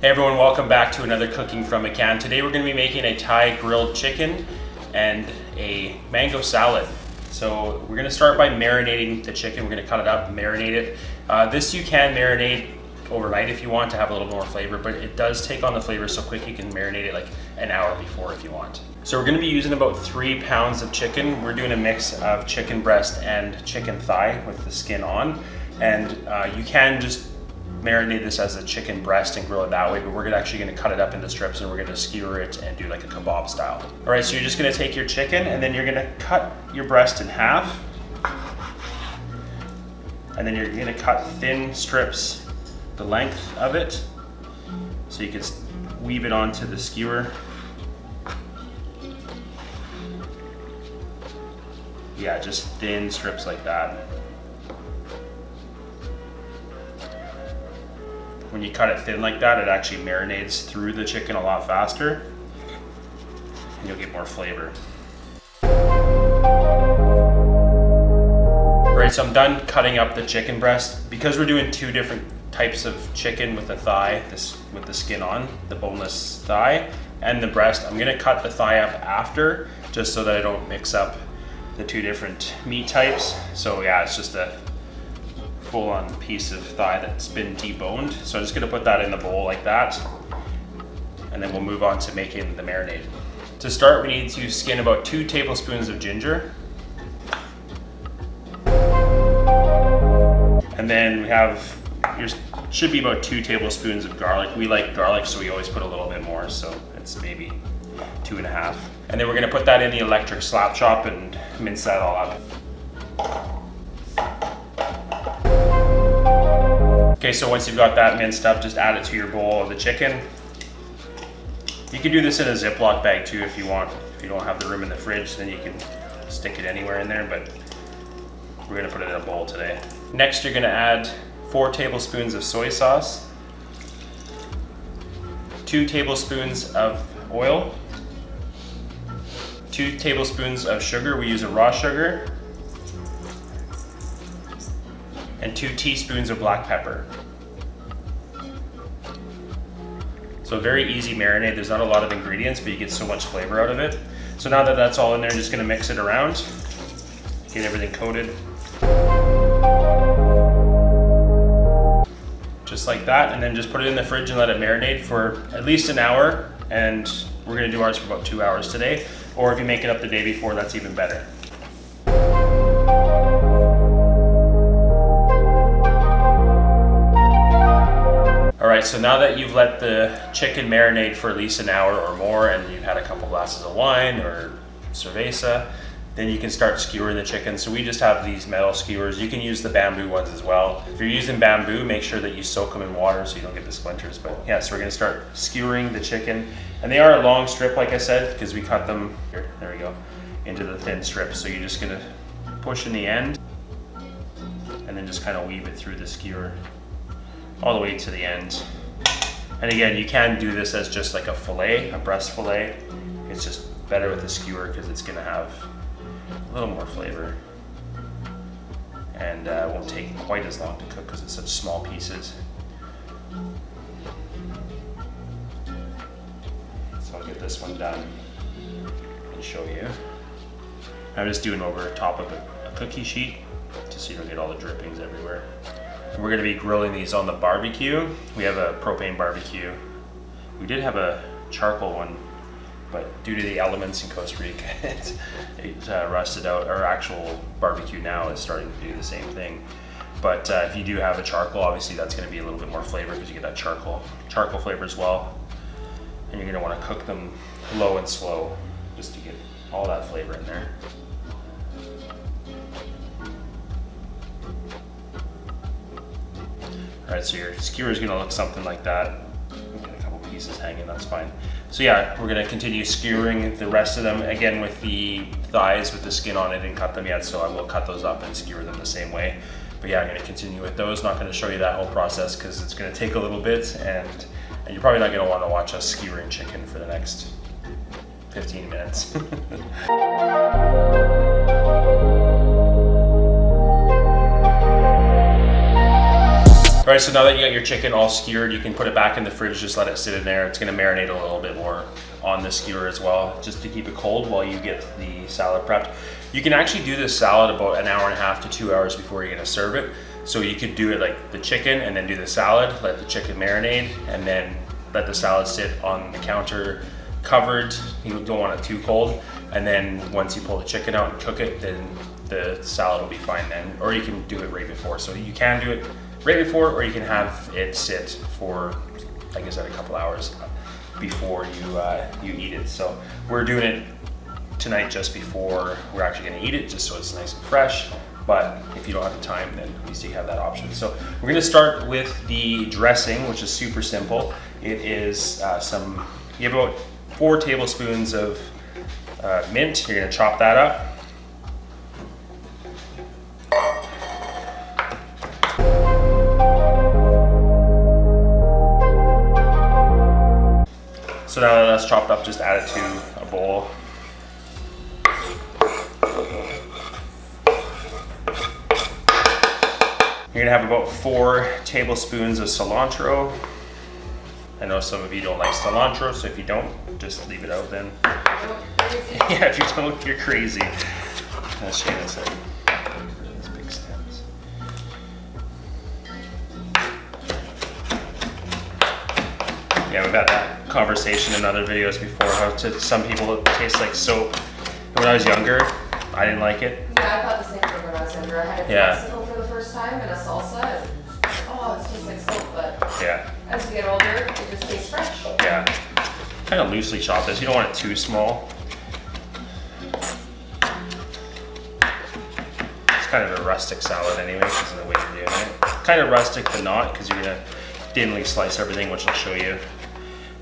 Hey everyone, welcome back to another Cooking from a Can. Today we're going to be making a Thai grilled chicken and a mango salad. So we're going to start by marinating the chicken. We're going to cut it up and marinate it. This you can marinate overnight if you want to have a little more flavor, but it does take on the flavor so quick you can marinate it like an hour before if you want. So we're going to be using about 3 pounds of chicken. We're doing a mix of chicken breast and chicken thigh with the skin on. And you can just marinate this as a chicken breast and grill it that way, but we're actually going to cut it up into strips and we're going to skewer it and do like a kebab style. All right, so you're just going to take your chicken and then you're going to cut your breast in half. And then you're going to cut thin strips the length of it so you can weave it onto the skewer. Yeah, just thin strips like that. When you cut it thin like that, it actually marinates through the chicken a lot faster and you'll get more flavor. All right, so I'm done cutting up the chicken breast. Because we're doing 2 different types of chicken with the thigh, this with the skin on, the boneless thigh, and the breast, I'm gonna cut the thigh up after, just so that I don't mix up the 2 different meat types. So yeah, it's just a full-on piece of thigh that's been deboned. So I'm just gonna put that in the bowl like that, and then we'll move on to making the marinade. To start, we need to skin about 2 tablespoons of ginger. And then we have, should be about 2 tablespoons of garlic. We like garlic, so we always put a little bit more, so it's maybe 2.5. And then we're gonna put that in the electric slap chop and mince that all up. Okay, so once you've got that minced up, just add it to your bowl of the chicken. You can do this in a Ziploc bag too if you want. If you don't have the room in the fridge, then you can stick it anywhere in there, but we're gonna put it in a bowl today. Next, you're gonna add 4 tablespoons of soy sauce, 2 tablespoons of oil, 2 tablespoons of sugar. We use a raw sugar, and 2 teaspoons of black pepper. So very easy marinade. There's not a lot of ingredients, but you get so much flavor out of it. So now that that's all in there, I'm just gonna mix it around, get everything coated. Just like that, and then just put it in the fridge and let it marinate for at least an hour, and we're gonna do ours for about 2 hours today, or if you make it up the day before, that's even better. All right, so now that you've let the chicken marinate for at least an hour or more, and you've had a couple glasses of wine or cerveza, then you can start skewering the chicken. So we just have these metal skewers. You can use the bamboo ones as well. If you're using bamboo, make sure that you soak them in water so you don't get the splinters. But yeah, so we're gonna start skewering the chicken. And they are a long strip, like I said, because we cut them, here, there we go, into the thin strips. So you're just gonna push in the end and then just kind of weave it through the skewer all the way to the end. And again, you can do this as just like a fillet, a breast fillet. It's just better with the skewer because it's gonna have a little more flavor and won't take quite as long to cook because it's such small pieces. So I'll get this one done and show you. I'm just doing over top of a cookie sheet just so you don't get all the drippings everywhere. We're gonna be grilling these on the barbecue. We have a propane barbecue. We did have a charcoal one, but due to the elements in Costa Rica, it rusted out. Our actual barbecue now is starting to do the same thing. But if you do have a charcoal, obviously that's gonna be a little bit more flavor because you get that charcoal flavor as well. And you're gonna wanna cook them low and slow just to get all that flavor in there. All right, so your skewer is gonna look something like that. Get a couple pieces hanging, that's fine. So yeah, we're gonna continue skewering the rest of them. Again, with the thighs with the skin on, I didn't cut them yet, so I will cut those up and skewer them the same way. But yeah, I'm gonna continue with those. Not gonna show you that whole process because it's gonna take a little bit, and you're probably not gonna wanna watch us skewering chicken for the next 15 minutes. All right, so now that you got your chicken all skewered, you can put it back in the fridge, just let it sit in there. It's gonna marinate a little bit more on the skewer as well, just to keep it cold while you get the salad prepped. You can actually do this salad about an hour and a half to 2 hours before you're gonna serve it. So you could do it like the chicken and then do the salad, let the chicken marinate, and then let the salad sit on the counter covered. You don't want it too cold. And then once you pull the chicken out and cook it, then the salad will be fine then. Or you can do it right before. So you can do it right before, or you can have it sit for, like I said, a couple hours before you eat it. So we're doing it tonight just before we're actually gonna eat it, just so it's nice and fresh. But if you don't have the time, then at least you have that option. So we're gonna start with the dressing, which is super simple. It is you have about 4 tablespoons of mint. You're gonna chop that up. So now that that's chopped up, just add it to a bowl. You're gonna have about 4 tablespoons of cilantro. I know some of you don't like cilantro, so if you don't, just leave it out then. Yeah, if you don't, you're crazy. As Shayna said. These big stems. Yeah, we've had that conversation in other videos before, how to some people it tastes like soap. And when I was younger, I didn't like it. Yeah, I thought the same thing when I was younger. I had a Mexico for the first time and a salsa. And, oh, it tastes like soap, but yeah, as you get older, it just tastes fresh. Yeah. Kind of loosely chop this. You don't want it too small. It's kind of a rustic salad anyway, because of the way you're doing it. Kind of rustic, but not, because you're gonna thinly slice everything, which I'll show you,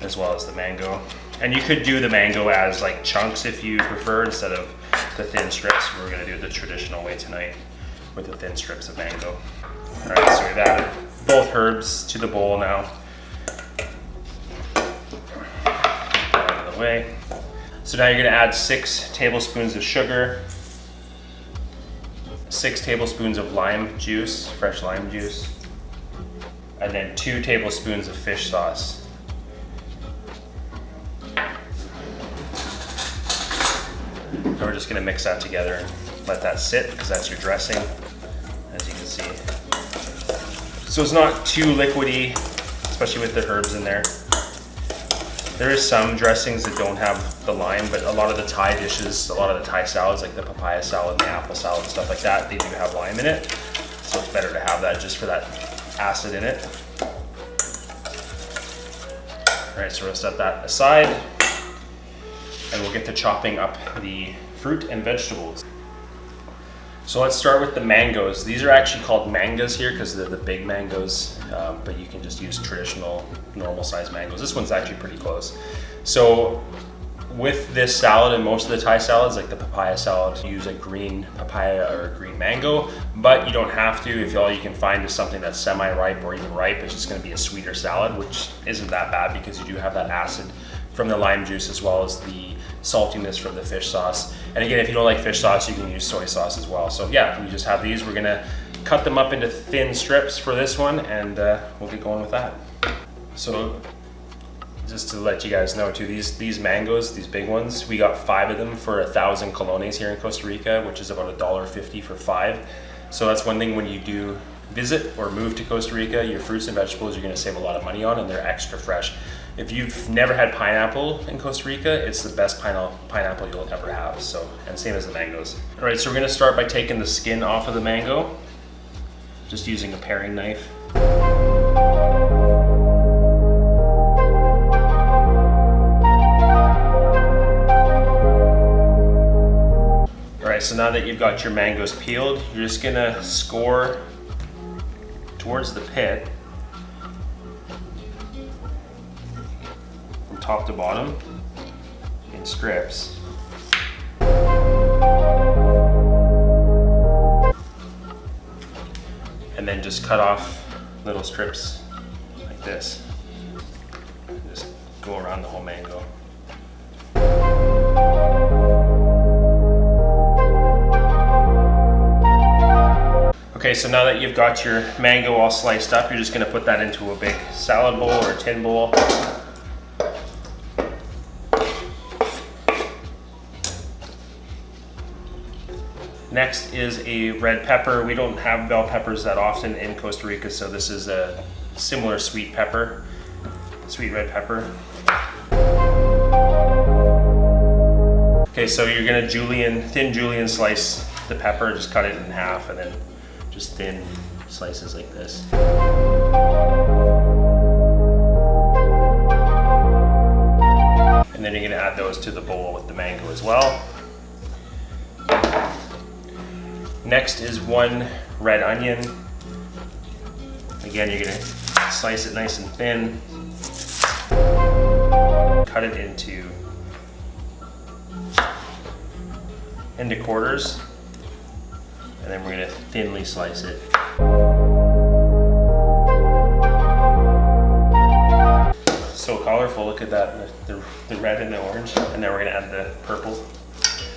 as well as the mango. And you could do the mango as like chunks if you prefer, instead of the thin strips. We're gonna do it the traditional way tonight with the thin strips of mango. All right, so we've added both herbs to the bowl now. Out of the way. So now you're gonna add 6 tablespoons of sugar, 6 tablespoons of lime juice, fresh lime juice, and then 2 tablespoons of fish sauce. And we're just gonna mix that together and let that sit, because that's your dressing, as you can see. So it's not too liquidy, especially with the herbs in there. There is some dressings that don't have the lime, but a lot of the Thai dishes, a lot of the Thai salads, like the papaya salad and the apple salad and stuff like that, they do have lime in it. So it's better to have that just for that acid in it. All right, so we'll set that aside, and we'll get to chopping up the fruit and vegetables. So let's start with the mangoes. These are actually called mangas here because they're the big mangoes, but you can just use traditional, normal size mangoes. This one's actually pretty close. So with this salad and most of the Thai salads, like the papaya salad, you use a green papaya or a green mango, but you don't have to. If all you can find is something that's semi-ripe or even ripe, it's just gonna be a sweeter salad, which isn't that bad because you do have that acid from the lime juice as well as the saltiness from the fish sauce. And again, if you don't like fish sauce, you can use soy sauce as well. So yeah, we just have these. We're gonna cut them up into thin strips for this one, and we'll get going with that. So just to let you guys know too, these mangoes, these big ones, we got 5 of them for 1,000 colones here in Costa Rica, which is about $1.50 for 5. So that's one thing when you do visit or move to Costa Rica, your fruits and vegetables you're gonna save a lot of money on, and they're extra fresh. If you've never had pineapple in Costa Rica, it's the best pineapple you'll ever have. So, and same as the mangoes. All right, so we're gonna start by taking the skin off of the mango, just using a paring knife. All right, so now that you've got your mangoes peeled, you're just gonna score towards the pit, from top to bottom, in strips. And then just cut off little strips like this. Just go around the whole mango. Okay, so now that you've got your mango all sliced up, you're just gonna put that into a big salad bowl or a tin bowl. Next is a red pepper. We don't have bell peppers that often in Costa Rica, so this is a similar sweet pepper, sweet red pepper. Okay, so you're gonna thin julienne slice the pepper, just cut it in half and then just thin slices like this. And then you're gonna add those to the bowl with the mango as well. Next is 1 red onion. Again, you're gonna slice it nice and thin. Cut it into quarters. And then we're gonna thinly slice it. So colorful, look at that, the red and the orange. And then we're gonna add the purple.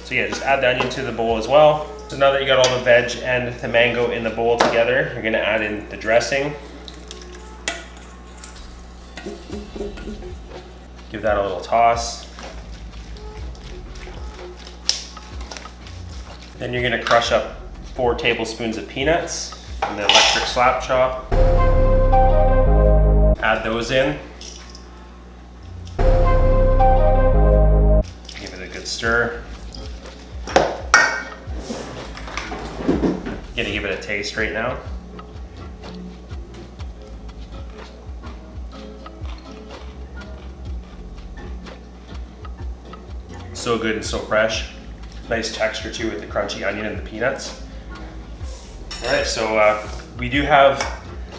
So yeah, just add the onion to the bowl as well. So now that you got all the veg and the mango in the bowl together, you're gonna add in the dressing. Give that a little toss. Then you're gonna crush up 4 tablespoons of peanuts in the electric slap chop. Add those in. Give it a good stir. Gonna give it a taste right now. So good and so fresh. Nice texture too with the crunchy onion and the peanuts. All right, so we do have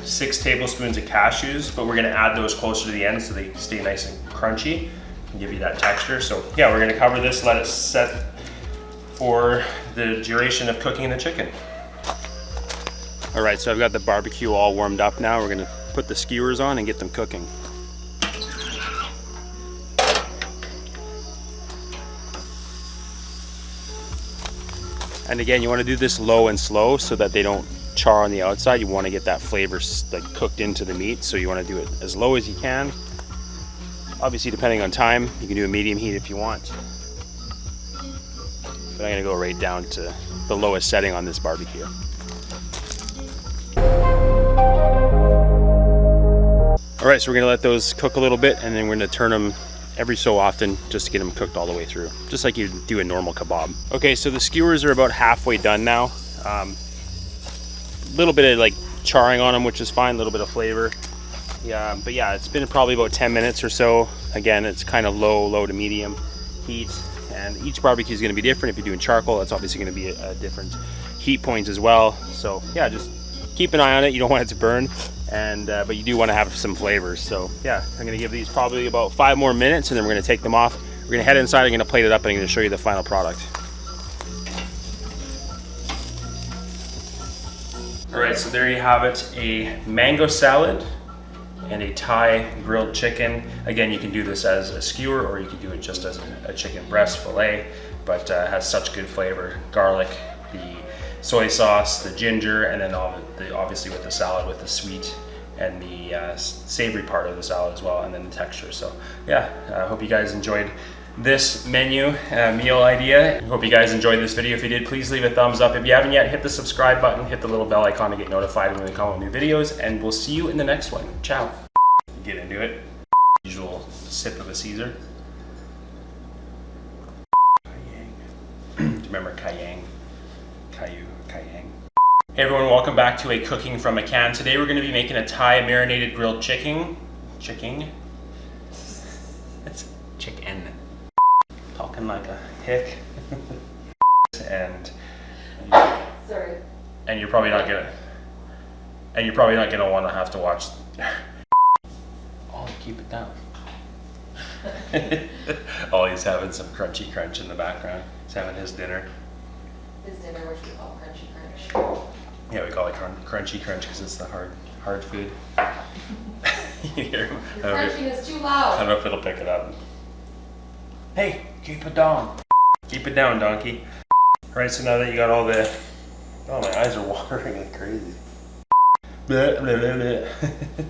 6 tablespoons of cashews, but we're gonna add those closer to the end so they stay nice and crunchy and give you that texture. So yeah, we're gonna cover this, let it set for the duration of cooking the chicken. All right, so I've got the barbecue all warmed up now. We're gonna put the skewers on and get them cooking. And again, you wanna do this low and slow so that they don't char on the outside. You wanna get that flavor like cooked into the meat, so you wanna do it as low as you can. Obviously, depending on time, you can do a medium heat if you want. But I'm gonna go right down to the lowest setting on this barbecue. All right, so we're gonna let those cook a little bit and then we're gonna turn them every so often just to get them cooked all the way through, just like you do a normal kebab. Okay, so the skewers are about halfway done now. Little bit of like charring on them, which is fine, a little bit of flavor. Yeah, but yeah, it's been probably about 10 minutes or so. Again, it's kind of low to medium heat, and each barbecue is gonna be different. If you're doing charcoal, that's obviously gonna be a different heat point as well. So yeah, just keep an eye on it. You don't want it to burn. And but you do want to have some flavors. So yeah, I'm gonna give these probably about 5 more minutes and then we're gonna take them off. We're gonna head inside, I'm gonna plate it up and I'm gonna show you the final product. All right, so there you have it, a mango salad and a Thai grilled chicken. Again, you can do this as a skewer or you can do it just as a chicken breast fillet, but has such good flavor. Garlic, the soy sauce, the ginger, and then obviously with the salad with the sweet and the savory part of the salad as well, and then the texture. So yeah, I hope you guys enjoyed this menu meal idea. I hope you guys enjoyed this video. If you did, please leave a thumbs up. If you haven't yet, hit the subscribe button, hit the little bell icon to get notified when we come out with new videos, and we'll see you in the next one. Ciao. Get into it. Usual sip of a Caesar. Cayenne. Do you remember Cayenne? Cayenne. Hey everyone, welcome back to a Cooking from a Can. Today we're going to be making a Thai marinated grilled chicken. It's chicken. Talking like a hick. and Sorry. And you're probably not gonna want to have to watch. Oh, keep it down. Oh, he's having some crunchy crunch in the background. He's having his dinner. His dinner, which we call crunchy crunch. Yeah, we call it crunchy crunch because it's the hard food. You hear him? Your crunching is too I loud. don't know if it'll pick it up. Hey, keep it down. Keep it down, donkey. All right, so now that you got all the Oh, my eyes are watering like crazy. Bleh, bleh, bleh, bleh.